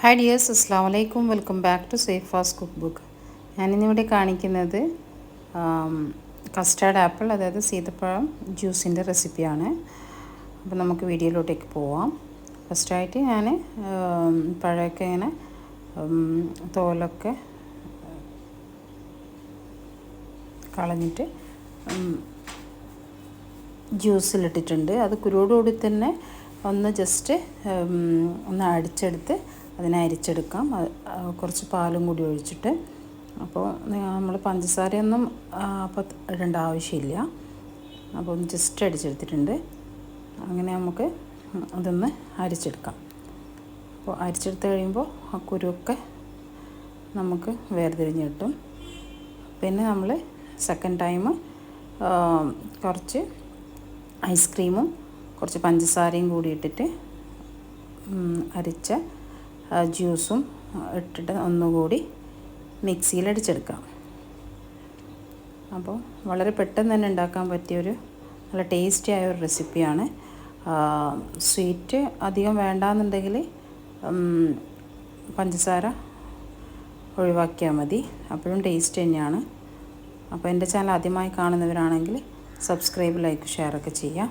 Hi dears, അസ്സാം വലൈക്കും. Welcome back to safe fast cook book. ഞാനിന്നിവിടെ കാണിക്കുന്നത് കസ്റ്റാർഡ് ആപ്പിൾ, അതായത് സീതപ്പഴം ജ്യൂസിൻ്റെ റെസിപ്പിയാണ്. അപ്പോൾ നമുക്ക് വീഡിയോയിലോട്ടേക്ക് പോവാം. ഫസ്റ്റായിട്ട് ഞാൻ പഴമൊക്കെ ഇങ്ങനെ തോലൊക്കെ കളഞ്ഞിട്ട് ജ്യൂസിലിട്ടിട്ടുണ്ട്. അത് കുരുവോടുകൂടി തന്നെ ഒന്ന് ജസ്റ്റ് ഒന്ന് അടിച്ചെടുത്ത് അതിനെ അരിച്ചെടുക്കാം. കുറച്ച് പാലും കൂടി ഒഴിച്ചിട്ട്. അപ്പോൾ നമ്മൾ പഞ്ചസാരയൊന്നും അപ്പോൾ ഇടേണ്ട ആവശ്യമില്ല. അപ്പോൾ ഒന്ന് ജസ്റ്റ് അടിച്ചെടുത്തിട്ടുണ്ട്. അങ്ങനെ നമുക്ക് അതൊന്ന് അരിച്ചെടുക്കാം. അപ്പോൾ അരിച്ചെടുത്ത് കഴിയുമ്പോൾ ആ കുരുവൊക്കെ നമുക്ക് വേർതിരിഞ്ഞ് കിട്ടും. പിന്നെ നമ്മൾ സെക്കൻഡ് ടൈം കുറച്ച് ഐസ്ക്രീമും കുറച്ച് പഞ്ചസാരയും കൂടി ഇട്ടിട്ട് അരിച്ച ജ്യൂസും ഇട്ടിട്ട് ഒന്നുകൂടി മിക്സിയിൽ അടിച്ചെടുക്കാം. അപ്പോൾ വളരെ പെട്ടെന്ന് തന്നെ ഉണ്ടാക്കാൻ പറ്റിയൊരു നല്ല ടേസ്റ്റി ആയ ഒരു റെസിപ്പിയാണ്. സ്വീറ്റ് അധികം വേണ്ടാന്നുണ്ടെങ്കിൽ പഞ്ചസാര ഒഴിവാക്കിയാൽ മതി, അപ്പോഴും ടേസ്റ്റ് തന്നെയാണ്. അപ്പോൾ എൻ്റെ ചാനൽ ആദ്യമായി കാണുന്നവരാണെങ്കിൽ സബ്സ്ക്രൈബ്, ലൈക്ക്, ഷെയറൊക്കെ ചെയ്യാം.